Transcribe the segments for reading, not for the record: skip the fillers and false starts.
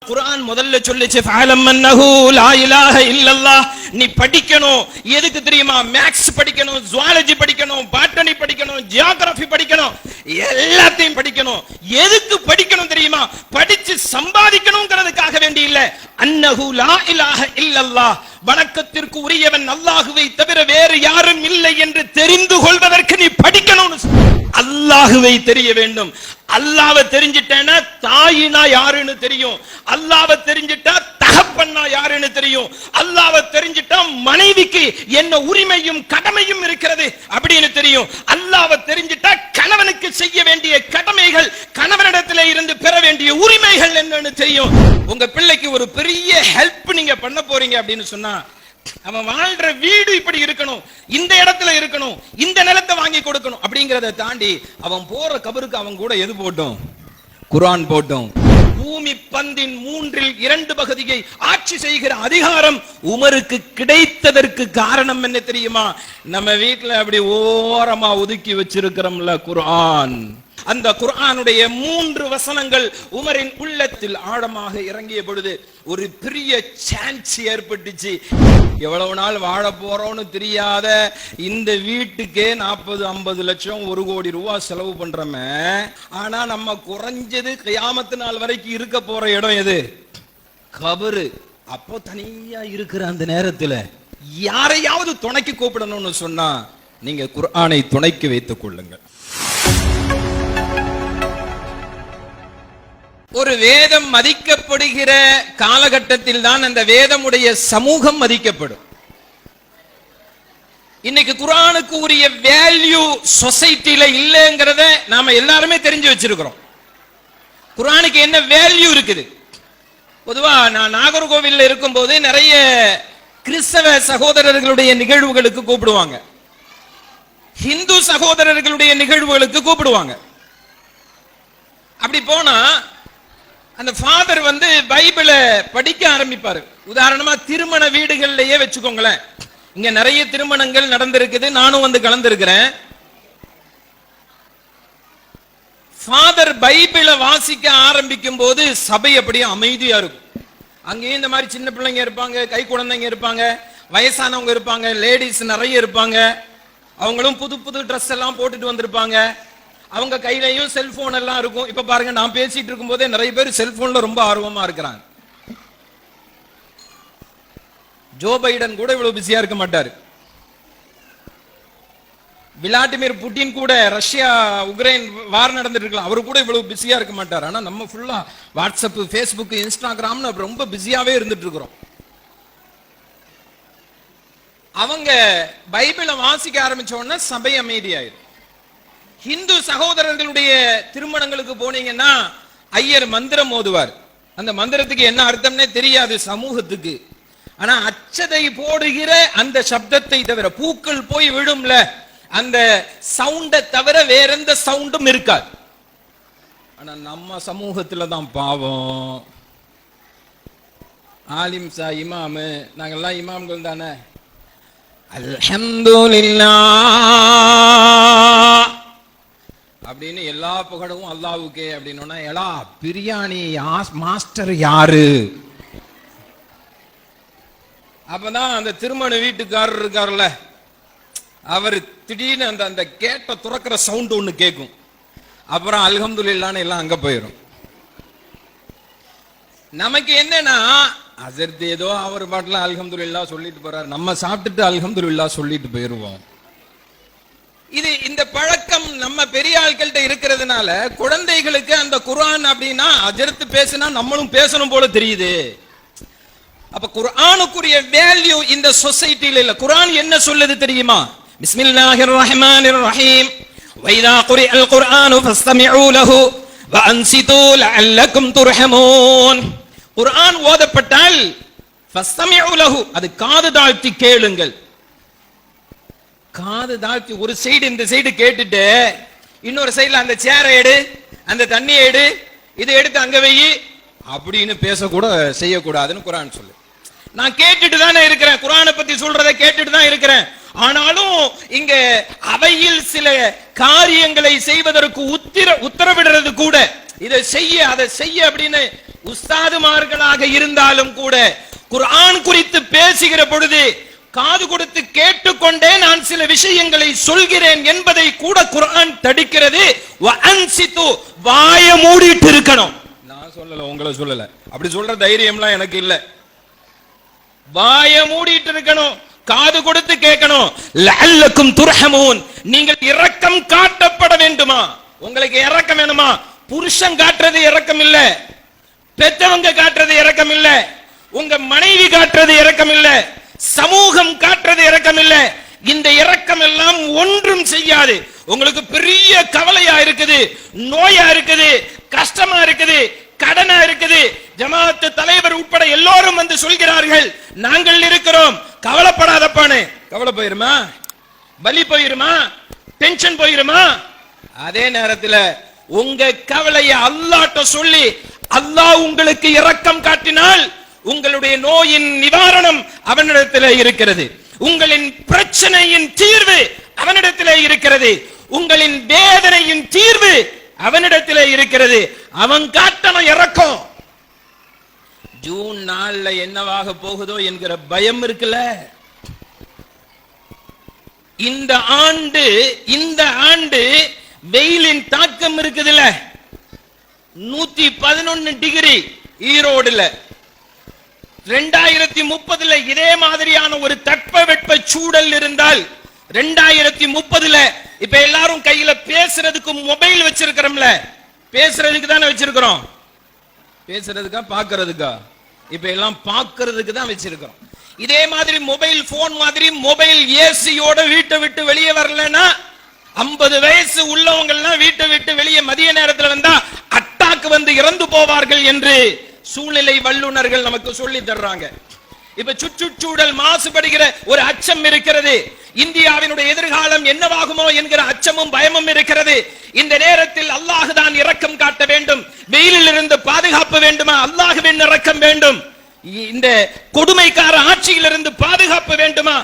குர்ஆன் முதல்ல சொல்லுச்சு ஃபஅலம் அன்னஹு லா இலாஹ இல்லல்லாஹ். நீ படிக்கணும். எதுக்கு தெரியுமா? மேக்ஸ் படிக்கணும், ஜுவாலஜி படிக்கணும், பாட்டனி படிக்கணும், ஜியோகிராஃபி படிக்கணும், எல்லாத்தையும் படிக்கணும். எதுக்கு படிக்கணும் தெரியுமா? படிச்சு சம்பாதிக்கணும்ங்கிறதுக்காக வேண்டி இல்ல. அன்னஹு லா இலாஹ இல்லல்லாஹ், வணக்கத்திற்கு உரியவன் அல்லாஹ்வை தவிர வேறு யாரும் இல்லை என்று தெரிந்து கொள்வதற்கு நீ படிக்கணும்னு. அல்லாஹ்வை தெரிய வேண்டும். அல்லாஹ்வை தெரிஞ்சிட்டேன்னா தாயினா யாருன்னு தெரியும். அல்லாஹ்வை தெரிஞ்சிட்டா தகப்பன்னா யாருன்னு தெரியும். அல்லாஹ்வை தெரிஞ்சிட்டா மனைவிக்கு என்ன உரிமையும் கடமையும் இருக்கிறது அப்படின்னு தெரியும். அல்லாஹ்வை தெரிஞ்சிட்டா கணவனுக்கு செய்ய வேண்டிய கடமைகள், கணவனிடத்திலே இருந்து பெற வேண்டிய உரிமைகள் என்னன்னு தெரியும். உங்க பிள்ளைக்கு ஒரு பெரிய ஹெல்ப் நீங்க பண்ண போறீங்க அப்படின்னு சொன்னா, அவன் வாழ்ற வீடு இப்படி இருக்கணும், இந்த இடத்துல இருக்கணும், இந்த நிலத்தை வாங்கி கொடுக்கணும் அப்படிங்கறத தாண்டி அவன் போற கபருக்கு அவன் கூட எது போட்டோம்? குர்ஆன் போட்டோம். பூமி பந்தின் 2/3 பகுதியை ஆட்சி செய்கிற அதிகாரம் உமருக்கு கிடைத்ததற்கு காரணம் என்ன தெரியுமா? நம்ம வீட்டுல அப்படி ஓரமா ஒதுக்கி வச்சிருக்கிறோம்ல குர்ஆன். அந்த குர்ஆனுடைய 3 வசனங்கள் உமரின் உள்ளத்தில் ஆழமாக இறங்கிய பொழுது ஒரு பெரிய சான்ஸ் ஏற்பட்டுச்சு. எவ்வளவு நாள் வாழ போறோம்னு தெரியாத இந்த வீட்டுக்கே 40-50 லட்சம் 1 கோடி ரூபாய் செலவு பண்றோமே, ஆனா நம்ம குறைஞ்சது கியாமத்து நாள் வரைக்கும் இருக்க போற இடம் எது? கபரு. அப்போ தனியா இருக்கிற அந்த நேரத்துல யாரையாவது துணைக்கு கூப்பிடணும்னு சொன்னா நீங்க குர்ஆனை துணைக்கு வைத்துக் கொள்ளுங்கள். ஒரு வேதம் மதிக்கப்படுகிற காலகட்டத்தில் தான் அந்த வேதமுடைய சமூகம் மதிக்கப்படும். இன்னைக்கு குர்ஆனுக்கு உரிய வேல்யூ சொசைட்டில இல்லைங்கிறத நாம எல்லாருமே தெரிஞ்சு வச்சிருக்கிறோம். குர்ஆனுக்கு என்ன வேல்யூ இருக்குது? பொதுவா நான் நாகர்கோவில்ல இருக்கும்போது நிறைய கிறிஸ்தவ சகோதரர்களுடைய நிகழ்வுகளுக்கு கூப்பிடுவாங்க, ஹிந்து சகோதரர்களுடைய நிகழ்வுகளுக்கு கூப்பிடுவாங்க. அப்படி போனா அந்த ஃபாதர் பைபிளை படிக்க ஆரம்பிப்பாரு. உதாரணமா திருமண வீடுகள்லயே வச்சுக்கோங்களேன். இங்க நிறைய திருமணங்கள் நடந்திருக்குது, நானும் கலந்திருக்கிறேன். ஃபாதர் பைபிளை வாசிக்க ஆரம்பிக்கும் போது சபை அப்படியே அமைதியா இருக்கும். அங்கேயும் இந்த மாதிரி சின்ன பிள்ளைங்க இருப்பாங்க, கை குழந்தைங்க இருப்பாங்க, வயசானவங்க இருப்பாங்க, லேடிஸ் நிறைய இருப்பாங்க. அவங்களும் புது புது ட்ரெஸ் எல்லாம் போட்டுட்டு வந்திருப்பாங்க. அவங்க கையிலையும் செல்போன் எல்லாம் இருக்கும். இப்ப பாருங்க, நான் பேசிட்டு இருக்கும் போதே நிறைய பேர் செல்போன்ல ரொம்ப ஆர்வமா இருக்கிறாங்க. ஜோ பைடன் கூட இவ்வளவு பிஸியா இருக்க மாட்டாரு. விளாடிமிர் புட்டின் கூட, ரஷ்யா உக்ரைன் வார் நடந்துட்டு இருக்கலாம், அவரு கூட இவ்வளவு பிஸியா இருக்க மாட்டார். ஆனா நம்ம ஃபுல்லா வாட்ஸ்அப், ஃபேஸ்புக், இன்ஸ்டாகிராம்னு ரொம்ப பிஸியாவே இருந்துட்டு இருக்கிறோம். அவங்க பைபிளை வாசிக்க ஆரம்பிச்ச உடனே சபை அமைதியாயிரும். ஹிந்து சகோதரர்களுடைய திருமணங்களுக்கு போனீங்கன்னா ஐயர் மந்திரம் ஓதுவார். அந்த மந்திரத்துக்கு என்ன அர்த்தம்னே தெரியாது சமூகத்துக்கு. ஆனா அச்சதை போடுகிற அந்த சப்தத்தை தவிர, பூக்கள் போய் விழும்ல அந்த சவுண்டை தவிர வேற எந்த சவுண்டும் இருக்காது. ஆனா நம்ம சமூகத்துல தான் பாவம். ஆலிம் சா, இமாமு, நாங்கெல்லாம் இமாம்கள் தானே. அல்ஹம்துலில்லாஹ் அப்படின்னு எல்லா புகழும் அல்லாஹ்வுக்கே அப்படின்னா, எலா பிரியாணி மாஸ்டர் யாரு? அப்பதான் அந்த திருமண வீட்டுக்காரர் இருக்காருல்ல, அவர் திடீர்னு அந்த கேட்ட துறக்கிற சவுண்ட் ஒண்ணு கேட்கும். அப்புறம் அல்ஹம்துலில்லாஹ்னு எல்லாம் அங்க போயிடும். நமக்கு என்னன்னா, அதற்கு ஏதோ அவர் பாட்டுல அல்ஹம்துலில்லாஹ் சொல்லிட்டு போறாரு, நம்ம சாப்பிட்டுட்டு அல்ஹம்துலில்லாஹ் சொல்லிட்டு போயிருவோம். இது இந்த பழக்கம் நம்ம பெரிய ஆட்கள்கிட்ட இருக்கிறதுனால குழந்தைகளுக்கு அந்த குர்ஆன் அப்படின்னா அஜர்த்து பேசினா நம்மளும் பேசணும் போல தெரியுது. அப்ப குர்ஆனுக்குரிய வேல்யூ இந்த சொசைட்டில இல்ல. குர்ஆன் என்ன சொல்லுது தெரியுமா? பிஸ்மில்லாஹிர் ரஹ்மானிர் ரஹீம், வைதா குரிஅல் குர்ஆனு ஃபஸ்தமிஉ லஹு வஅன்சிது லஅல்லகும் துர்ஹமூன். குர்ஆன் ஓதப்பட்டால் ஃபஸ்தமிஉ லஹு, அது காது தாழ்த்தி கேளுங்கள். காது தாழ்த்தி ஒரு சைடு இந்த சைடு கேட்டுட்டு இன்னொரு சைடுல அந்த சேரை எடு, அந்த தண்ணியை எடு, இதை எடுத்து அங்க வை அப்படின்னு பேசக்கூட செய்யக்கூடாதுன்னு குர்ஆன் சொல்லு. நான் கேட்டுட்டு தானே இருக்கிறேன், குர்ஆனை பத்தி சொல்றதை கேட்டுட்டு தான் இருக்கிறேன். ஆனாலும் இங்க அவையில் சில காரியங்களை செய்வதற்கு உத்தரவிடுறது கூட இதை செய்ய அதை செய்ய அப்படின்னு உஸ்தாதுமார்களாக இருந்தாலும் கூட குர்ஆன் குறித்து பேசுகிற பொழுது காது கொடுத்து கேட்டுக்கொண்டே நான் சில விஷயங்களை சொல்கிறேன் என்பதை கூட குர்ஆன் தடுக்கிறது. வஅன்சிது, வாய மூடிட்டு இருக்கணும். நான் சொல்லல, உங்களை சொல்லல, அப்படி சொல்ற தைரியம்லாம் எனக்கு இல்ல. வாய மூடிட்டு இருக்கணும், காது கொடுத்து கேட்கணும். லஅல்லக்கும் துர்ஹமூன், நீங்கள் இரக்கம் காட்டப்பட வேண்டுமா? உங்களுக்கு இரக்கம் வேணுமா? புருஷன் காட்டுறது இரக்கம் இல்ல, பெத்தவங்க காட்டுறது இரக்கம் இல்ல, உங்க மனைவி காட்டுறது இரக்கம் இல்ல, சமூகம் காட்டுறது இரக்கம் இல்ல. இந்த இரக்கம் எல்லாம் ஒன்றும் செய்யாது. உங்களுக்கு பெரிய கவலையா இருக்குது, நோயா இருக்குது, கஷ்டமா இருக்குது, கடனா இருக்குது, ஜமாஅத் தலைவர் உட்பட எல்லோரும் வந்து சொல்கிறார்கள் நாங்கள் இருக்கிறோம், கவலைப்படாதப்பானே. கவலை போயிருமா? பலி போயிருமா? டென்ஷன் போயிருமா? அதே நேரத்தில் உங்க கவலையை அல்லாஹ்ட்ட சொல்லி அல்லாஹ் உங்களுக்கு இரக்கம் காட்டினால் உங்களுடைய நோயின் நிவாரணம் அவனிடத்தில் இருக்கிறது, உங்களின் பிரச்சனையின் தீர்வு அவனிடத்தில் இருக்கிறது, உங்களின் வேதனையின் தீர்வு அவனிடத்தில் இருக்கிறது. அவன் காட்டணும் இரக்கம். ஜூன் 4 என்னவாக போகுதோ என்கிற பயம் இருக்குல்ல. இந்த ஆண்டு வெயிலின் தாக்கம் இருக்குதுல்ல, 111 டிகிரி ஈரோடுல. 2030 இதே மாதிரியான ஒரு தட்பவெட்ப சூழல் இருந்தால் 2030 இப்ப எல்லாரும் கையில பேசுறதுக்கு மொபைல் வச்சிருக்கிறோம்ல, பேசுறதுக்கு தானே வச்சிருக்கிறோம், பேசுறதுக்கா பாக்குறதுக்கா? இப்ப எல்லாம் பாக்குறதுக்கு தான் வச்சிருக்கிறோம். இதே மாதிரி மொபைல் போன் மாதிரி மொபைல் ஏசியோட வீட்டை விட்டு வெளியே வரலன்னா 50 வயசு உள்ளவங்க எல்லாம் வீட்டை விட்டு வெளியே மதிய நேரத்தில் வந்தா அட்டாக்கு வந்து இறந்து போவார்கள் என்று சூழ்நிலை வல்லுநர்கள் நமக்கு சொல்லி தர்றாங்க. இப்ப சுற்றுச்சூழல் மாசுபடுகிற ஒரு அச்சம் இருக்கிறது. இந்தியாவினுடைய எதிர்காலம் என்னவாகுமோ என்கிற அச்சமும் பயமும் இருக்கிறது. இந்த நேரத்தில் அல்லாஹ் தான் இரக்கம் காட்ட வேண்டும். வெயிலில் இருந்து பாதுகாப்பு வேண்டுமா? அல்லாஹ்வின் இரக்கம் வேண்டும். இந்த கொடுமைக்கார ஆட்சியிலிருந்து பாதுகாப்பு வேண்டுமா?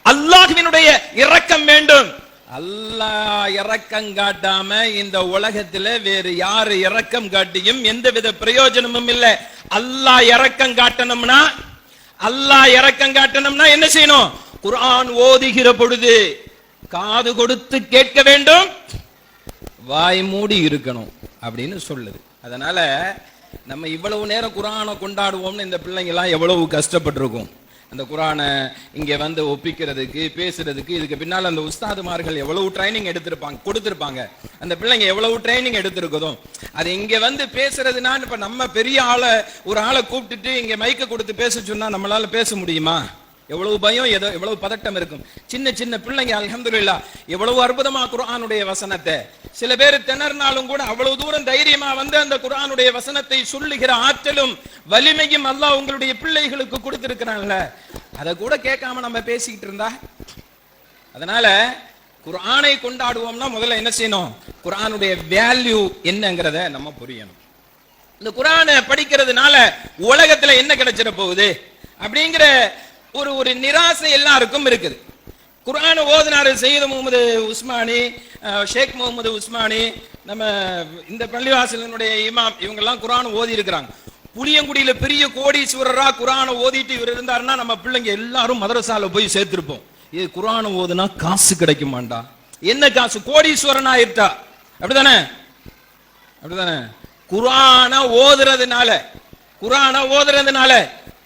அல்லாஹ்வினுடைய இரக்கம் வேண்டும். அல்லாஹ் இரக்கம் காட்டாம இந்த உலகத்துல வேறு யாரு இரக்கம் காட்டியும் எந்தவித பிரயோஜனமும் இல்லை. அல்லாஹ் இரக்கம் காட்டணும்னா என்ன செய்யணும்? குர்ஆன் ஓதுகிற பொழுது காது கொடுத்து கேட்க வேண்டும், வாய் மூடி இருக்கணும் அப்படின்னு சொல்லுது. அதனால நம்ம இவ்வளவு நேரம் குர்ஆனை கொண்டாடுவோம்னு இந்த பிள்ளைங்க எல்லாம் எவ்வளவு கஷ்டப்பட்டிருக்கும். அந்த குர்ஆனை இங்க வந்து ஒப்பிக்கிறதுக்கு பேசுறதுக்கு இதுக்கு பின்னால அந்த உஸ்தாதுமார்கள் எவ்வளவு ட்ரைனிங் கொடுத்திருப்பாங்க. அந்த பிள்ளைங்க எவ்வளவு ட்ரைனிங் எடுத்திருக்கதோ அது இங்க வந்து பேசுறதுனா, இப்ப நம்ம பெரிய ஒரு ஆளை கூப்பிட்டுட்டு இங்க மைக்க கொடுத்து பேச சொன்னா நம்மளால பேச முடியுமா? எவ்வளவு பயம், எவ்வளவு பதட்டம் இருக்கும். சின்ன சின்ன பிள்ளைங்க அல்ஹம்துலில்லாஹ் எவ்வளவு அற்புதமா குர்ஆனுடைய வசனத்தை, சில பேர் திணறினாலும் கூட அவ்வளவு தூரம் தைரியமா வந்து அந்த குர்ஆனுடைய வசனத்தை சொல்லுகிற ஆற்றலும் வலிமையும் அல்லாஹ் உங்களுடைய பிள்ளைகளுக்கு கொடுத்திருக்கிறான்ல, அதை கூட கேட்காம நம்ம பேசிக்கிட்டு இருந்தா. அதனால குர்ஆனை கொண்டாடுவோம்னா முதல்ல என்ன செய்யணும்? குர்ஆனுடைய வேல்யூ என்னங்கிறத நம்ம புரியணும். இந்த குர்ஆனை படிக்கிறதுனால உலகத்துல என்ன கிடைச்சிட போகுது அப்படிங்கிற ஒரு நிராசை எல்லாருக்கும் இருக்குது. குர்ஆனை ஓதுனாரு சையத் முகமது உஸ்மானி, ஷேக் முகமது உஸ்மானி, நம்ம இந்த பள்ளிவாசலினுடைய இமாம், இவங்க எல்லாம் குர்ஆன் ஓதி இருக்கிறாங்க. புளியங்குடியில பெரிய கோடீஸ்வரரா குர்ஆனை ஓதிட்டு இவர் இருந்தாருன்னா நம்ம பிள்ளைங்க எல்லாரும் மதரசால போய் சேர்த்திருப்போம். இது குர்ஆனை ஓதுனா காசு கிடைக்குமாண்டா? என்ன காசு? கோடீஸ்வரன் ஆயிட்டா. அப்படிதானே? குர்ஆனை ஓதுறதுனால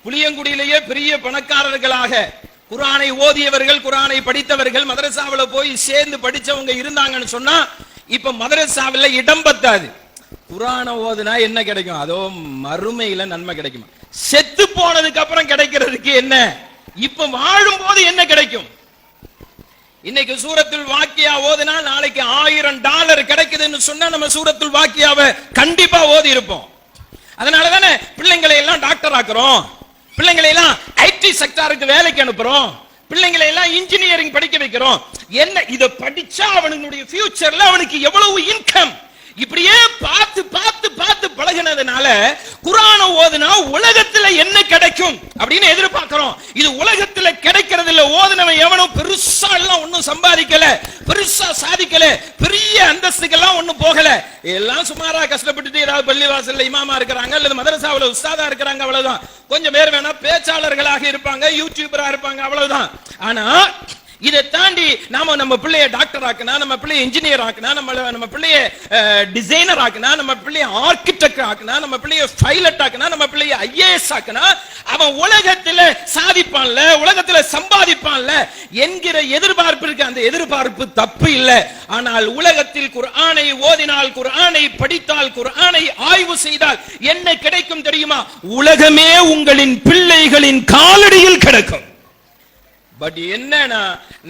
புளியங்குடியிலேயே பெரிய பணக்காரர்களாக குர்ஆனை ஓதியவர்கள், குர்ஆனை படித்தவர்கள், மதரசாவில போய் சேர்ந்து படிச்சவங்க இருந்தாங்கன்னு சொன்னா இப்ப மதரசாவில இடம் பத்தாது. குர்ஆனை ஓதுனா என்ன கிடைக்கும்? அதோ மறுமையில நன்மை கிடைக்கும். செத்து போனதுக்கு அப்புறம் கிடைக்கிறதுக்கு என்ன? இப்ப வாழும் போது என்ன கிடைக்கும்? இன்னைக்கு சூரத்துல் வாக்கியா ஓதுனா நாளைக்கு $1000 கிடைக்குதுன்னு சொன்னா நம்ம சூரத்துல் வாக்கியாவை கண்டிப்பா ஓதி இருப்போம். அதனாலதானே பிள்ளைங்களை எல்லாம் டாக்டர் ஆக்குறோம், பிள்ளைங்களை எல்லாம் ஐடி செக்டாருக்கு வேலைக்கு அனுப்புறோம், பிள்ளைங்களை எல்லாம் இன்ஜினியரிங் படிக்க வைக்கிறோம். என்ன இத படிச்சா அவனுடைய ஃபியூச்சர்ல அவனுக்கு எவ்வளவு இன்கம், இப்படியே பார்த்து பார்த்து பார்த்து பழகினதுனால குர்ஆனை ஓதுனா உலகத்துல என்ன கிடைக்கும் அப்படின்னு எதிர்பார்க்கிறோம். இது உலகத்துல கிடைக்கிறது இல்ல. ஓதுனவன் எவனும் பெருசா எல்லாம் ஒன்னும் சம்பாதிக்கல, பெருசா சாதிக்கல, பெரிய அந்தஸ்துக்கெல்லாம் ஒன்னும் போகல. எல்லாம் சுமாரா கஷ்டப்பட்டுட்டு ஏதாவது பள்ளிவாசல்ல இமாமா இருக்கிறாங்க அல்லது மதரசாவுல உஸ்தாதா இருக்கிறாங்க, அவ்வளவுதான். கொஞ்சம் பேர் வேணா பேச்சாளர்களாக இருப்பாங்க, யூடியூபரா இருப்பாங்க, அவ்வளவுதான். ஆனா இதை தாண்டி நாம நம்ம பிள்ளைய டாக்டர் ஆக்குனா, நம்ம பிள்ளைய இன்ஜினியர் ஆக்குனா, நம்ம பிள்ளைய டிசைனர் ஆக்குனா, நம்ம பிள்ளைய ஆர்கிடெக்ட் ஆக்குனா, நம்ம பிள்ளைய பைலட் ஆக்குனா, நம்ம பிள்ளைய ஐஏஎஸ் ஆக்குனா, அவன் உலகத்துல சாதிப்பான்ல, உலகத்துல சம்பாதிப்பான்ல என்கிற எதிர்பார்ப்பு இருக்கு. அந்த எதிர்பார்ப்பு தப்பு இல்லை. ஆனால் உலகத்தில் குர்ஆனை ஓதினால், குர்ஆனை படித்தால், குர்ஆனை ஆய்வு செய்தால் என்ன கிடைக்கும் தெரியுமா? உலகமே உங்களின் பிள்ளைகளின் காலடியில் கிடக்கும். பட் என்னன்னா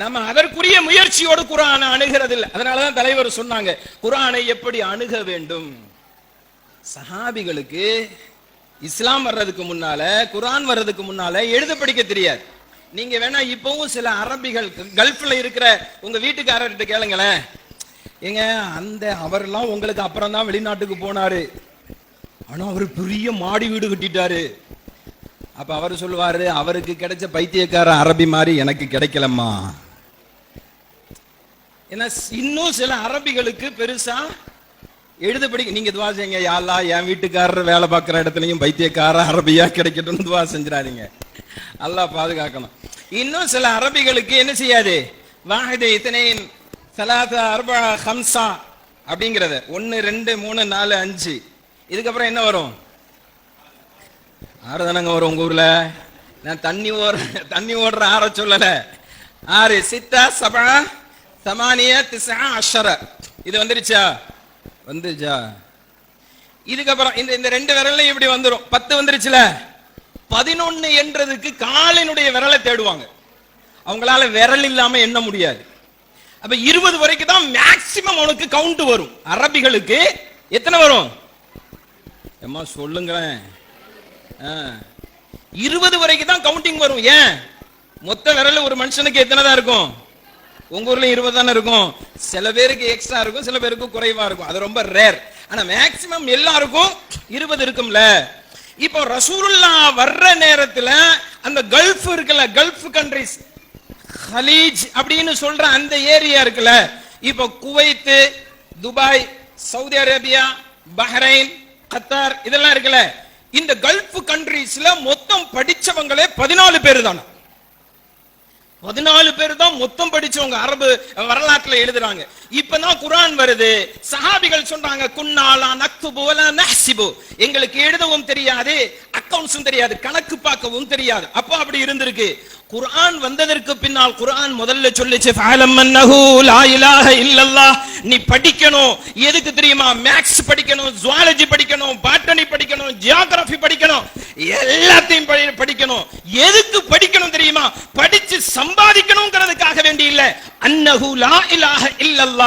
நம்ம அதற்குரிய முயற்சியோடு குர்ஆனை அணுகிறது இல்லை. அதனாலதான் தலைவர் சொன்னாங்க குர்ஆனை எப்படி அணுக வேண்டும். சஹாபிகளுக்கு இஸ்லாம் வர்றதுக்கு முன்னால, குர்ஆன் வர்றதுக்கு முன்னால எழுத படிக்க தெரியாது. நீங்க வேணா இப்பவும் சில அரபிகள் கல்ஃப்ல இருக்கிற உங்க வீட்டுக்காரர்கிட்ட கேளுங்களேன், ஏங்க அந்த அவரெல்லாம் உங்களுக்கு அப்புறம் தான் வெளிநாட்டுக்கு போனாரு, ஆனா அவர் பெரிய மாடி வீடு கட்டிட்டாரு. அப்ப அவர் சொல்லுவாரு, அவருக்கு கிடைச்ச பைத்தியக்கார அரபி மாதிரி எனக்கு கிடைக்கலம்மா. ஏன்னா இன்னும் சில அரபிகளுக்கு பெருசா எழுத படிக்க. நீங்க துவா செய்யுங்க, யா அல்லாஹ் என் வீட்டுக்காரர் வேலை பார்க்கிற இடத்துலயும் பைத்தியக்கார அரபியா கிடைக்கட்டும் துவா செஞ்சிடாதீங்க, அல்லாஹ் பாதுகாக்கணும். இன்னும் சில அரபிகளுக்கு என்ன செய்யாது, வாஹிது இத்னைன் ஸலாஸா அர்பா ஹம்ஸா அப்படிங்கறது 1 2 3 4 5 இதுக்கப்புறம் என்ன வரும்? 6 தானங்க வரும் உங்க ஊர்ல. நான் தண்ணி ஓடுற 6 சொல்லல. 6 6 7 8 9 10 இது வந்துருச்சா? வந்துருச்சா? இதுக்கப்புறம் இந்த 2 விரல்லையும் இப்படி வந்துரும். 10 வந்துருச்சுல. 11 என்றதுக்கு காலினுடைய விரலை தேடுவாங்க. அவங்களால விரல் இல்லாம எண்ண முடியாது. அப்ப 20 வரைக்கும் தான் மேக்சிமம் உனக்கு கவுண்ட் வரும். அரபிகளுக்கு எத்தனை வரும்? அம்மா சொல்லுங்களேன். 20 வரைக்கும் தான் கவுண்டிங் வரும். ஏன்? மொத்த விரல் ஒரு மனுஷனுக்கு எத்தனை தான் இருக்கும்? உங்க ஊர்ல 20 தானே இருக்கும். சில பேருக்கு எக்ஸ்ட்ரா இருக்கும், சில பேருக்கு குறைவா இருக்கும். அது ரொம்ப ரேர். ஆனா மேக்சிமம் எல்லாருக்கும் 20 இருக்கும்ல. இப்போ ரசூலுல்லாஹ் வர்ற நேரத்துல அந்த கல்ஃப் இருக்குல்ல, கல்ஃப் கண்ட்ரிஸ், ஹலீஜ் அப்படின்னு சொல்ற அந்த ஏரியா இருக்குல்ல, இப்போ Kuwait, Dubai, Saudi Arabia, Bahrain, Qatar இதெல்லாம் இருக்குல்ல, இந்த கல்ஃப் கண்ட்ரீஸ்ல மொத்தம் படிச்சவங்களே 14 பேர் தானா. 14 பேர் தான் மொத்தம் படிச்சவங்க அரபு வரலாற்றுல எழுதுறாங்க. இப்பதான் குர்ஆன் வருது. சஹாபிகள் சொல்றாங்க, குன்னாலா நக்துபு வலா நஹ்சிபு, எங்களுக்கு எழுதவும் தெரியாது, அக்கவுண்ட்ஸும் தெரியாது, கணக்கு பார்க்கவும் தெரியாது. அப்ப அப்படி இருந்திருக்கு. குர்ஆன் வந்ததற்கு பின்னால் குர்ஆன் முதல்ல சொல்லுச்சு, ஃபஅலம் அன்னஹு லா இலாஹ இல்லல்லாஹ். நீ படிக்கணும். எதுக்கு தெரியுமா? மேக்ஸ் படிக்கணும், ஜுவாலஜி படிக்கணும், பாட்டனி படிக்கணும், ஜியோகிராஃபி படிக்கணும், எல்லாத்தையும் படிக்கணும். எதுக்கு படிக்கணும் தெரியுமா? படிச்சு சம்பாதிக்கணும்ங்கிறதுக்காக வேண்டி இல்ல. அன்னஹு லா இலாஹ இல்லல்லாஹ்,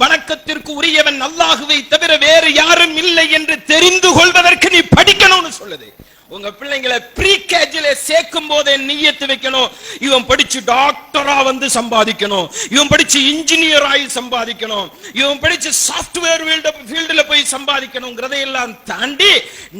வணக்கத்திற்கு உரியவன் அல்லாஹுவை தவிர வேறு யாரும் இல்லை என்று தெரிந்து கொள்வதற்கு நீ படிக்கணும்னு சொல்லுது. உங்க பிள்ளைங்களை ப்ரீ கேஜில சேர்க்கும் போதே நியத்து வைக்கணும், இவன் படிச்சு டாக்டரா வந்து சம்பாதிக்கணும், இவன் படிச்சு இன்ஜினியர் ஆகி சம்பாதிக்கணும், இவன் படிச்சு சாஃப்ட்வேர் ஃபீல்டுல போய் சம்பாதிக்கணும்ங்கிறதையெல்லாம் தாண்டி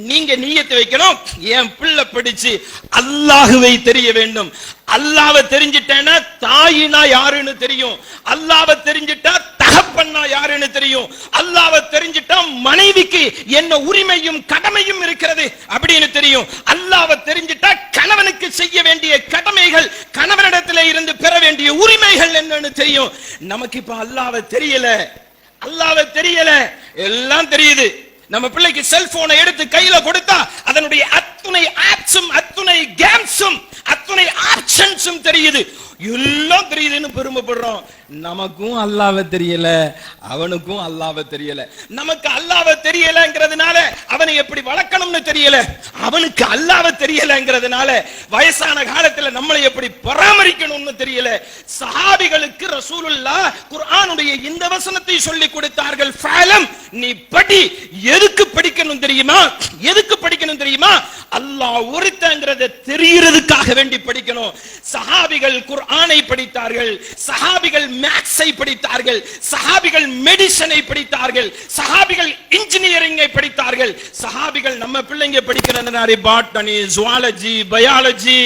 நீங்க நியத்து வைக்கணும், என் பிள்ளை படிச்சு அல்லாஹுவை தெரிய வேண்டும். அல்லாஹ்வை தெரிஞ்சிட்டேன்னா தாயினா யாருன்னு தெரியும், அல்லாஹ்வை தெரிஞ்சிட்டா தகப்பன்னா யாருன்னு தெரியும், அல்லாஹ்வை தெரிஞ்சிட்டா மனைவிக்கு என்ன உரிமையும் கடமையும் இருக்கிறது அப்படின்னு தெரியும், அல்லாஹ்வை தெரிஞ்சிட்டா கணவனுக்கு செய்ய வேண்டிய கடமைகள், கணவனிடத்தில் இருந்து பெற வேண்டிய உரிமைகள் என்னன்னு தெரியும். நமக்கு இப்ப அல்லாஹ்வை தெரியல, எல்லாம் தெரியுது. நம்ம பிள்ளைக்கு செல்போனை எடுத்து கையில கொடுத்தா அதனுடைய அத்துணை ஆப்ஸும், அத்துணை கேம்ஸும், அத்துணை ஆப்ஷன்ஸும் தெரியுது, எல்லாம் தெரியுதுன்னு பெருமைப்படுறோம். நமக்கும் அல்லாஹ்வை தெரியல, அவனுக்கும் அல்லாஹ்வை தெரியல. நமக்கு அல்லாஹ்வை தெரியலங்கிறதுனால அவனை எப்படி வளர்க்கணும்னு தெரியல, அவனுக்கு அல்லாஹ்வை தெரியலங்கிறதுனால வயசான காலத்துல நம்மளை எப்படி பராமரிக்கணும்னு தெரியல. சஹாபிகளுக்கு ரசூலுல்லாஹ் குர்ஆனுடைய இந்த வசனத்தை சொல்லி கொடுத்தார்கள், ஃபஅலம், நீ படி. எதுக்கு படிக்கணும் தெரியுமா? அல்லாஹ் ஒருத்தங்கிறத தெரியறதுக்காக வேண்டி படிக்கணும். சஹாபிகள் குர்ஆனை படித்தார்கள், சஹாபிகள் மேத்ஸை படித்தார்கள், சஹாபிகள் மெடிசனை படித்தார்கள், சஹாபிகள் இன்ஜினியரிங்கை படித்தார்கள். சஹாபிகள் நம்ம பிள்ளைங்க படிக்கிறதுனால பாட்டனி, ஜுவாலஜி, பயாலஜி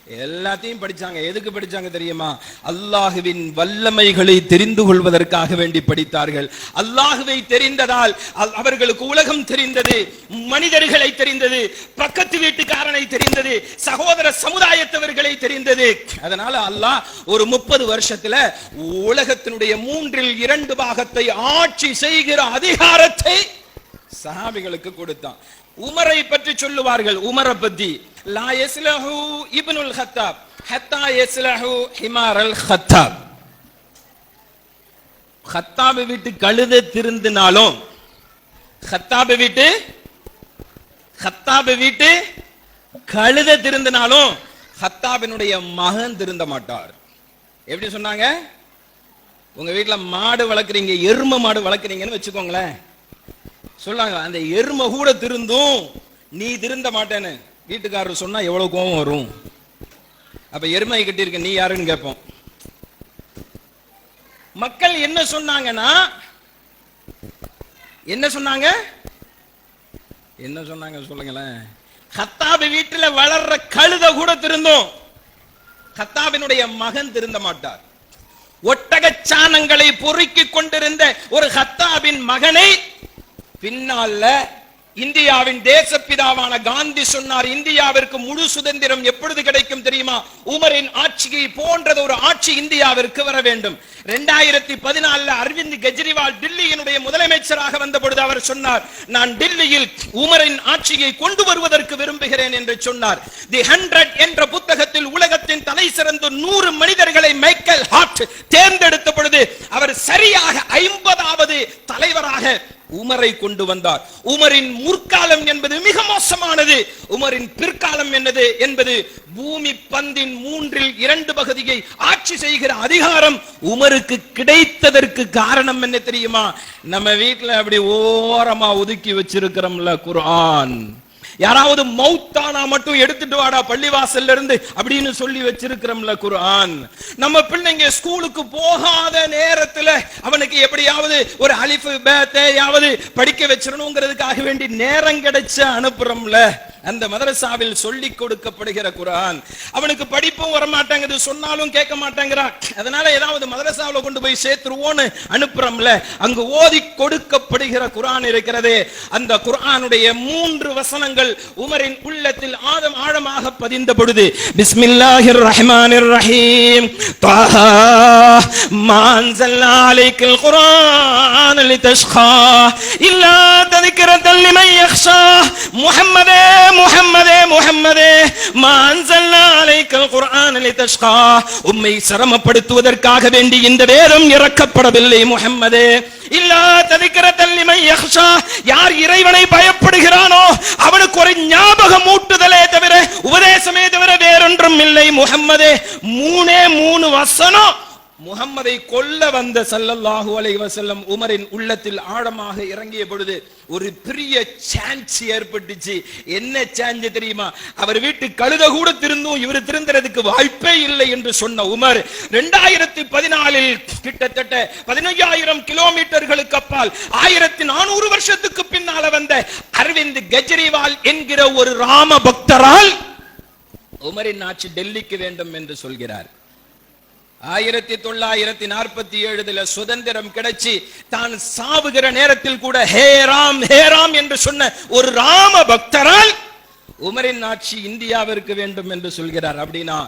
எல்லாத்தையும் படிச்சாங்க. எதுக்கு படிச்சாங்க தெரியுமா? அல்லாஹ்வின் வல்லமைகளை தெரிந்து கொள்வதற்காக வேண்டி படித்தார்கள். அல்லாஹ்வை தெரிந்ததால் அவர்களுக்கு உலகம் தெரிந்தது, மனிதர்களை தெரிந்தது, பக்கத்து வீட்டுக்காரனை தெரிந்தது, சகோதர சமுதாயத்தவர்களை தெரிந்தது. அதனால அல்லாஹ் ஒரு 30 வருஷத்துல உலகத்தினுடைய 3/2 பாகத்தை ஆட்சி செய்கிற அதிகாரத்தை சஹாபிகளுக்கு கொடுத்தான். உமரை பற்றி சொல்லுவார்கள். உமரை பத்தி லா யஸ்லஹு இப்னுல் ஹத்தாப் ஹத்தா யஸ்லஹு ஹிமாரல் ஹத்தாப். ஹத்தாப் வீட்டு கழுத திருந்தினாலும், ஹத்தாப் வீட்டு கழுத திருந்தினாலும் ஹத்தாபினுடைய மகன் திருந்த மாட்டார். எப்படி சொன்னாங்க? உங்க வீட்டுல மாடு வளர்க்குறீங்க, எரும மாடு வளர்க்குறீங்கன்னு வச்சுக்கோங்களேன். சொல்லாங்க, அந்த எருமை கூட திருந்தும், நீ திருந்த மாட்டேன்னு வீட்டுக்காரர் சொன்னா எவ்வளவு கோபம் வரும். அப்ப எருமை கட்டியிருக்க நீ யாருன்னு கேட்போம். மக்கள் என்ன சொன்னாங்கன்னா, என்ன சொன்னாங்க சொல்லுங்களேன். ஹத்தாபு வீட்டுல வளர்ற கழுத கூட திருந்தும், ஹத்தாபினுடைய மகன் திருந்த மாட்டார். ஒட்டக சாணங்களை பொறுக்கிக் கொண்டிருந்த ஒரு ஹத்தாபின் மகனை பின்னால இந்தியாவின் தேசப்பிதாவான காந்தி சொன்னார், இந்தியாவிற்கு முழு சுதந்திரம் எப்பொழுது கிடைக்கும் தெரியுமா? உமரின் ஆட்சியை போன்றது ஒரு ஆட்சி இந்தியாவிற்கு வர வேண்டும். 2014 அரவிந்த் கெஜ்ரிவால் டில்லியினுடைய முதலமைச்சராக வந்த பொழுது அவர் சொன்னார், நான் டில்லியில் உமரின் ஆட்சியை கொண்டு வருவதற்கு விரும்புகிறேன் என்று சொன்னார். தி 100 என்ற புத்தகத்தில் உலகத்தின் தலை சிறந்த 100 மனிதர்களை மைக்கேல் ஹார்ட் தேர்ந்தெடுத்த பொழுது அவர் சரியாக 50வது தலைவராக உமரை கொண்டு வந்தார். உமரின் முற்காலம் என்பது மிக மோசமானது. உமரின் பிற்காலம் என்பது பூமி பந்தின் 3/2 பகுதியை ஆட்சி செய்கிற அதிகாரம் உமருக்கு கிடைத்ததற்கு காரணம் என்ன தெரியுமா? நம்ம வீட்டுல அப்படி ஓரமா ஒதுக்கி வச்சிருக்கிறோம்ல குர்ஆன். யாராவது மௌத்தானா மட்டும் எடுத்துட்டு வாடா பள்ளிவாசல்ல இருந்து அப்படின்னு சொல்லி வச்சிருக்கிறோம்ல குர்ஆன். நம்ம பிள்ளைங்க ஸ்கூலுக்கு போகாத நேரத்துல அவனுக்கு எப்படியாவது ஒரு அலிஃப் ப தயாவது படிக்க வச்சிரணும்ங்கிறதுக்காக வேண்டி நேரம் கிடைச்ச அனுப்புறோம்ல. அந்த மதரசாவில் சொல்லி கொடுக்கப்படுகிற குர்ஆன் அவனுக்கு படிப்பும் வர மாட்டாங்குது, சொன்னாலும் கேட்க மாட்டாங்கிறான். அதனால ஏதாவது மதரசாவில் கொண்டு போய் சேர்த்துருவோன்னு அனுப்புறோம்ல. அங்கு ஓதி கொடுக்கப்படுகிற குர்ஆன் இருக்கிறதே, அந்த குர்ஆனுடைய 3 வசனங்கள் உமரின் உள்ளத்தில் ஆழமாக பதிந்த பொழுது, பிஸ்மில்லாஹிர் ரஹ்மானிர் ரஹீம், தஹா மா அன்ஸல்னா அலைக்கல் குர்ஆன லிதஷ்கா இல்லா தذكرةً லிமன் யக்ஷா. முஹம்மதே முஹம்மதே முஹம்மதே மா அன்ஸல்னா அலைக்கல் குர்ஆன லிதஷ்கா. உம்மை சிரமப்படுத்துவதற்காக வேண்டி இந்த வேதம் இறக்கப்படவில்லை முஹம்மதே. இல்லா தذكرةً லிமன் யக்ஷா. யார் இறைவனை பயப்படுகிறானோ அவனுக்கு ஒரு ஞாபகம் ஊட்டுதலே தவிர, உபதேசமே தவிர வேறொன்றும் இல்லை முஹம்மதே. 3 வசனம் முஹம்மதை கொல்ல வந்த ஸல்லல்லாஹு அலைஹி வஸல்லம் உமரின் உள்ளத்தில் ஆழமாக இறங்கிய பொழுது ஒரு பெரிய சான்ஸ் ஏற்பட்டுச்சு. என்ன சான்ஸ் தெரியுமா? அவர் வீட்டு கழுத கூட திருந்தும் இவர் திருந்துறதுக்கு வாய்ப்பே இல்லை என்று சொன்ன உமர் 2014 கிட்டத்தட்ட 15,000 கிலோமீட்டர்களுக்கு அப்பால் 1400 வருஷத்துக்கு பின்னால வந்த அரவிந்த் கெஜ்ரிவால் என்கிற ஒரு ராம பக்தரால் உமரின் ஆட்சி டெல்லிக்கு வேண்டும் என்று சொல்கிறார். 1947 சுதந்திரம் கிடைச்சி தான் சாவுகிற நேரத்தில் கூட ஹே ராம் ஹே ராம் என்று சொன்ன ஒரு ராம பக்தரால் உமரின் ஆட்சி இந்தியாவிற்கு வேண்டும் என்று சொல்கிறார். அப்படின்னா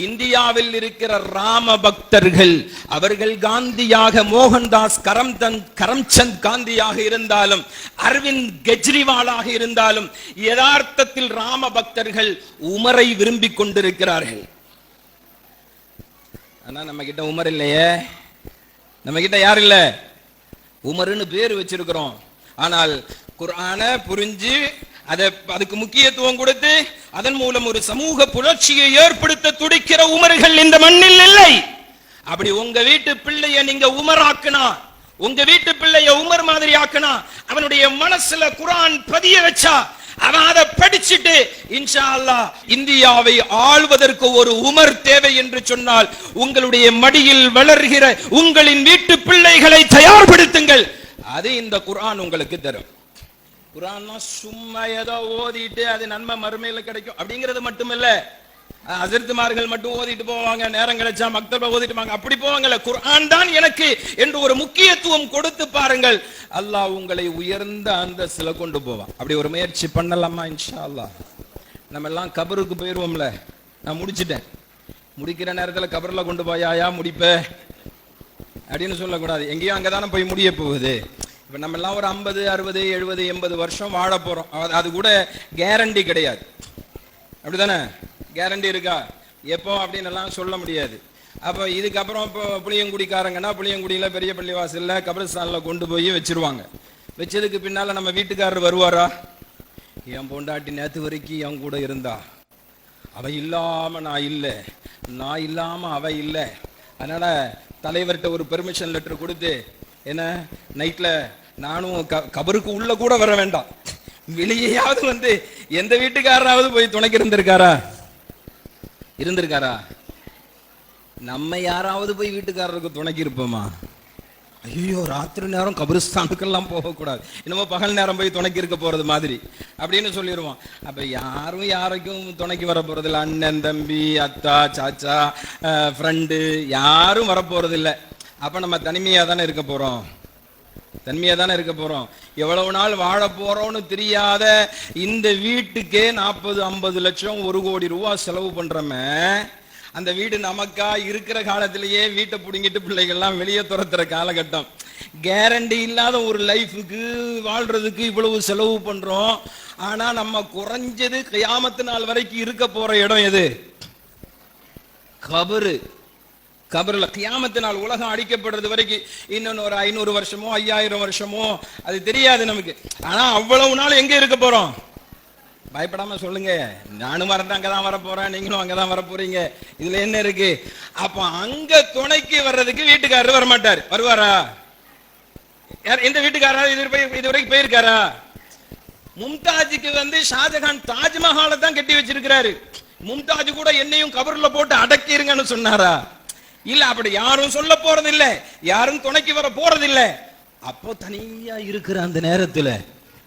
இந்தியாவில் இருக்கிற ராம பக்தர்கள் அவர்கள் காந்தியாக, மோகன்தாஸ் கரம்சந்த் காந்தியாக இருந்தாலும், அரவிந்த் கெஜ்ரிவாலாக இருந்தாலும், யதார்த்தத்தில் ராம பக்தர்கள் உமரை விரும்பிக் கொண்டிருக்கிறார்கள். ஆனா நம்ம கிட்ட உமர் இல்லையே. நம்ம கிட்ட யார் இல்ல? உமர்னு பேர் வச்சிருக்கிறோம். ஆனால் குர்ஆனை புரிஞ்சு அதுக்கு முக்கியத்துவம் கொடுத்து அதன் மூலம் ஒரு சமூக புரட்சியை ஏற்படுத்த துடிக்கிற உமர்கள் இந்த மண்ணில் இல்லை. அப்படி உங்க வீட்டு பிள்ளைய நீங்க உமர் ஆக்குனா, உங்க வீட்டு பிள்ளைய உமர் மாதிரி ஆக்குனா, அவனுடைய மனசுல குர்ஆன் பதிய வச்சா, அவன் அதை படிச்சுட்டு இன்ஷா அல்லாஹ் இந்தியாவை ஆள்வதற்கு ஒரு உமர் தேவை என்று சொன்னால், உங்களுடைய மடியில் வளர்கிற உங்களின் வீட்டு பிள்ளைகளை தயார்படுத்துங்கள். அது இந்த குர்ஆன் உங்களுக்கு தரும். குர்ஆன் சும்மா ஏதோ ஓதிட்டு அது நன்மை மறுமையில கிடைக்கும் அப்படிங்கிறது மட்டுமில்ல. ஹஜ்ரத்மார்கள் மட்டும் ஓதிட்டு போவாங்க, நேரம் கிடைச்சா மக்தப ஓதிட்டு போவாங்க, அப்படி போவாங்கல்ல. குர்ஆன் தான் எனக்கு என்று ஒரு முக்கியத்துவம் கொடுத்து பாருங்கள், அல்லாஹ் உங்களை உயர்ந்த அந்தஸ்துல கொண்டு போவான். அப்படி ஒரு முயற்சி பண்ணலாமா? இன்ஷா அல்லாஹ். நம்ம எல்லாம் கபருக்கு போயிருவோம்ல. நான் முடிச்சிட்டேன், முடிக்கிற நேரத்தில் கபர்ல கொண்டு போயாயா முடிப்ப அப்படின்னு சொல்லக்கூடாது. எங்கேயும் அங்கதானே போய் முடிய போகுது. இப்ப நம்ம எல்லாம் ஒரு 50, 60, 70, 80 வருஷம் வாழ போறோம். அது கூட கேரண்டி கிடையாது. அப்படிதானே? கேரண்டி இருக்கா எப்போ அப்படின்னு எல்லாம் சொல்ல முடியாது. அப்போ இதுக்கப்புறம் இப்போ புளியங்குடிக்காரங்கன்னா புளியங்குடியில பெரிய பள்ளிவாசல்ல கபிரஸ்தான்ல கொண்டு போய் வச்சிருவாங்க. வச்சதுக்கு பின்னால நம்ம வீட்டுக்காரர் வருவாரா? என் பொண்டாட்டி நேத்து வரைக்கும் என் கூட இருந்தா, அவ இல்லாம நான் இல்லை, நான் இல்லாம அவ இல்லை, அதனால தலைவர்கிட்ட ஒரு பெர்மிஷன் லெட்டர் கொடுத்து என்ன நைட்ல நானும் கபருக்கு உள்ள கூட வர வேண்டாம், வெளியேயாவது வந்து எந்த வீட்டுக்காரராவது போய் துணைக்கு இருந்திருக்காரா? நம்ம யாராவது போய் வீட்டுக்காரருக்கு துணைக்கு இருப்போமா? ஐயோ, ராத்திரி நேரம் கபிரிஸ்தானுக்கெல்லாம் போகக்கூடாது, இன்னமோ பகல் நேரம் போய் துணைக்கு இருக்க போறது மாதிரி அப்படின்னு சொல்லிடுவோம். அப்ப யாரும் யாருக்கும் துணைக்கு வர போறது இல்லை. அண்ணன், தம்பி, அத்தா, சாச்சா, ஃப்ரெண்டு யாரும் வரப்போறது இல்லை. அப்ப நம்ம தனிமையா தானே இருக்க போறோம். எவ்வளவு நாள் வாழ போறோம்னு தெரியாத இந்த வீட்டுக்கே 40-50 லட்சம் 1 கோடி ரூபாய் செலவு பண்றோமே, அந்த வீடு நமக்கா இருக்கிற காலத்திலேயே வீட்டை புடுங்கிட்டு பிள்ளைகள்லாம் வெளியே துரத்துற காலகட்டம். கேரண்டி இல்லாத ஒரு லைஃபுக்கு வாழ்றதுக்கு இவ்வளவு செலவு பண்றோம். ஆனா நம்ம குறைஞ்சது கியாமத்து நாள் வரைக்கும் இருக்க போற இடம் எது? கபர்ல. கியாமத்து நாள் உலகம் அடிக்கப்படுறது வரைக்கும் இன்னொன்னு ஒரு 500 வருஷமோ 5000 வருஷமோ அது தெரியாது நமக்கு. ஆனா அவ்வளவு நாள் எங்க இருக்க போறோம்? பயப்படாம சொல்லுங்க. நானும் அங்கதான் வர போறேன், நீங்களும் அங்கதான் வர போறீங்க. இதுல என்ன இருக்கு? அப்ப அங்க துணைக்கு வர்றதுக்கு வீட்டுக்காரர் வரமாட்டார். வருவாரா? எந்த வீட்டுக்காரர் இதுவரைக்கும் போயிருக்காரா? மும்தாஜுக்கு வந்து ஷாஜகான் தாஜ்மஹாலை தான் கட்டி வச்சிருக்கிறாரு. மும்தாஜ் கூட என்னையும் கபர்ல போட்டு அடக்கிருங்கன்னு சொன்னாரா? இல்ல, அப்படி யாரும் சொல்ல போறது இல்ல, யாரும் துணைக்கு வர போறது இல்ல. அப்போ தனியா இருக்கிற அந்த நேரத்துல,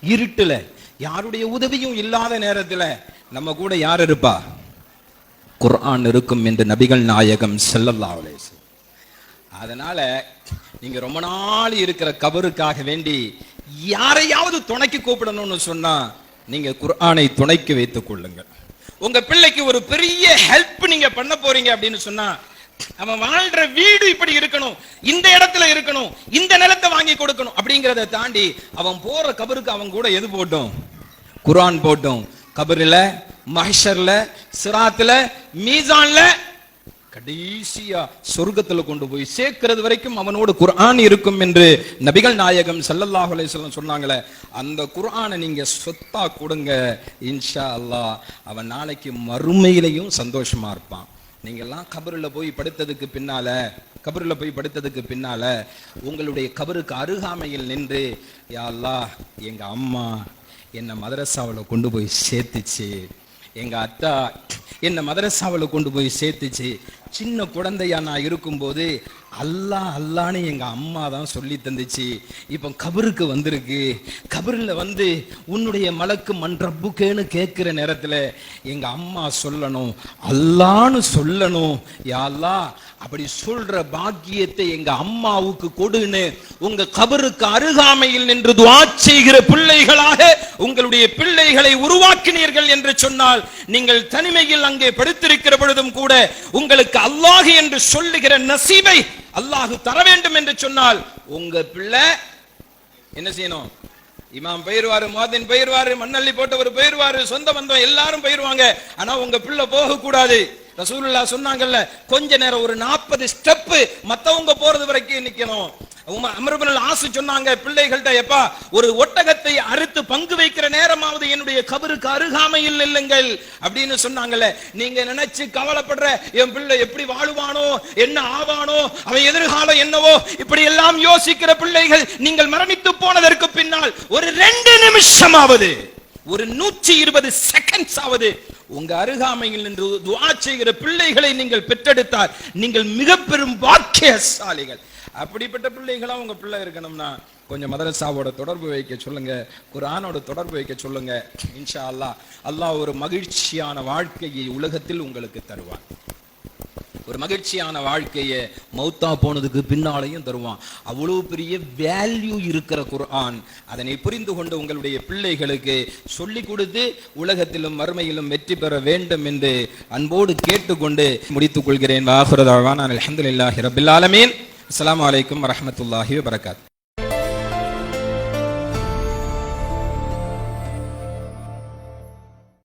இருட்டுல, யாருடைய உதவியும் இல்லாத நேரத்துல நம்ம கூட யார் இருப்பா? குர்ஆன் இருக்கும் என்று நபிகள் நாயகம் ஸல்லல்லாஹு அலைஹி வஸல்லம். அதனால நீங்க ரொம்ப நாள் இருக்கிற கபருக்காக வேண்டி யாரையாவது துணைக்கு கூப்பிடணும்னு சொன்னா நீங்க குர்ஆனை துணைக்கு வைத்துக் கொள்ளுங்க. உங்க பிள்ளைக்கு ஒரு பெரிய ஹெல்ப் நீங்க பண்ண போறீங்க அப்படின்னு சொன்னா, அவன் வாழ்ற வீடு இப்படி இருக்கணும், இந்த இடத்துல இருக்கணும், இந்த நிலத்தை வாங்கி கொடுக்கணும் அப்படிங்கறத தாண்டி அவன் போற கபருக்கு அவன் கூட எது போட்டோம்? குர்ஆன் போட்டோம். கபர்ல, மஹ்ஷர்ல, சிராத்ல, மீசான்ல, கடைசியா சொர்க்கத்துல கொண்டு போய் சேர்க்கிறது வரைக்கும் அவனோடு குர்ஆன் இருக்கும் என்று நபிகள் நாயகம் ஸல்லல்லாஹு அலைஹி வஸல்லம் சொன்னாங்களே. அந்த குர்ஆனை நீங்க சொத்தா கொடுங்க, இன்ஷா அல்லாஹ் அவன் நாளைக்கு மறுமையிலையும் சந்தோஷமா இருப்பான். நீங்க எல்லாம் கபருல போய் படுத்ததுக்கு பின்னால உங்களுடைய கபருக்கு அருகாமையில் நின்று, யா அல்லாஹ், எங்க அம்மா என்ன மதரசாவில் கொண்டு போய் சேர்த்துச்சு, எங்க அத்தா என்ன மதரசாவில் கொண்டு போய் சேர்த்துச்சு, சின்ன குழந்தையா நான் இருக்கும்போது அல்லாஹ் அல்லான்னு எங்க அம்மா தான் சொல்லி தந்துச்சு, இப்போ கபருக்கு வந்திருக்கு, கபரில் வந்து உன்னுடைய மலக்கு மன் ரப்புக்கேன்னு கேட்கிற நேரத்தில் எங்க அம்மா சொல்லணும், அல்லான்னு சொல்லணும், யா அல்லாஹ் அப்படி சொல்ற பாக்கியத்தை எங்க அம்மாவுக்கு கொடுன்னு உங்க கபருக்கு அருகாமையில் நின்று துஆ செய்கிற பிள்ளைகளாக உங்களுடைய பிள்ளைகளை உருவாக்கினீர்கள் என்று சொன்னால், நீங்கள் தனிமையில் அங்கே படுத்திருக்கிற பொழுதும் கூட உங்களுக்கு அல்லாஹ் என்று சொல்லுகிற நசீபை அல்லாஹ் தர வேண்டும் என்று சொன்னால், உங்க பிள்ளை என்ன செய்யணும்? இமாம் போயிருவாரு, முஅத்தின் போயிருவாரு, மண்ணள்ளி போட்டவர் போயிருவாரு, சொந்த பந்தம் எல்லாரும் போயிருவாங்க. ஆனா உங்க பிள்ளை போக கூடாது. ரசூலுல்லாஹ் சொன்னாங்கல்ல, கொஞ்ச நேரம் ஒரு 40 ஸ்டெப் மத்தவங்க போறது வரைக்கும் நிக்கணும். அம்ர் இப்னு ஆஸ் சொன்னாங்க பிள்ளைகள்ட்ட, எப்பா ஒரு ஒட்டகத்தை அறுத்து பங்கு வைக்கிற நேரமாவது என்னுடைய கபருக்கு அருகாமையில் நில்லுங்கள் அப்படின்னு சொன்னாங்கல்ல. நீங்க நினைச்சு கவலைப்படுற என் பிள்ளை எப்படி வாழுவானோ, என்ன ஆவானோ, அவன் எதிர்காலம் என்னவோ, இப்படி எல்லாம் யோசிக்கிற பிள்ளைகள் நீங்கள் மரணித்து போனதற்கு பின்னால் ஒரு 2 நிமிஷமாவது, ஒரு 120 செகண்ட்ஸ் ஆவது உங்க அருகாமையில் நின்று துஆ செய்கிற பிள்ளைகளை நீங்கள் பெற்றெடுத்தால் நீங்கள் மிக பெரும் பாக்கியசாலிகள். அப்படிப்பட்ட பிள்ளைகளா உங்க பிள்ளை இருக்கணும்னா கொஞ்சம் மதரசாவோட தொடர்பு வைக்க சொல்லுங்க, குர்ஆனோட தொடர்பு வைக்க சொல்லுங்க. இன்ஷா அல்லாஹ் அல்லாஹ் ஒரு மகிழ்ச்சியான வாழ்க்கையை உலகத்தில் உங்களுக்கு தருவான். ஒரு மகிழ்ச்சியான வாழ்க்கையை மௌத்தா போனதுக்கு பின்னாலையும் தருவான். அவ்வளவு பெரிய வேல்யூ இருக்கிற குர்ஆன். அதனை புரிந்து கொண்டு உங்களுடைய பிள்ளைகளுக்கு சொல்லிக் கொடுத்து உலகத்திலும் மறுமையிலும் வெற்றி பெற வேண்டும் என்று அன்போடு கேட்டுக்கொண்டு முடித்துக் கொள்கிறேன். வாஹிரு தஅவானா அல்ஹம்துலில்லாஹி ரப்பில் ஆலமீன். அஸ்ஸலாமு அலைக்கும் வரஹ்மத்துல்லாஹி வபரகாத்துஹு.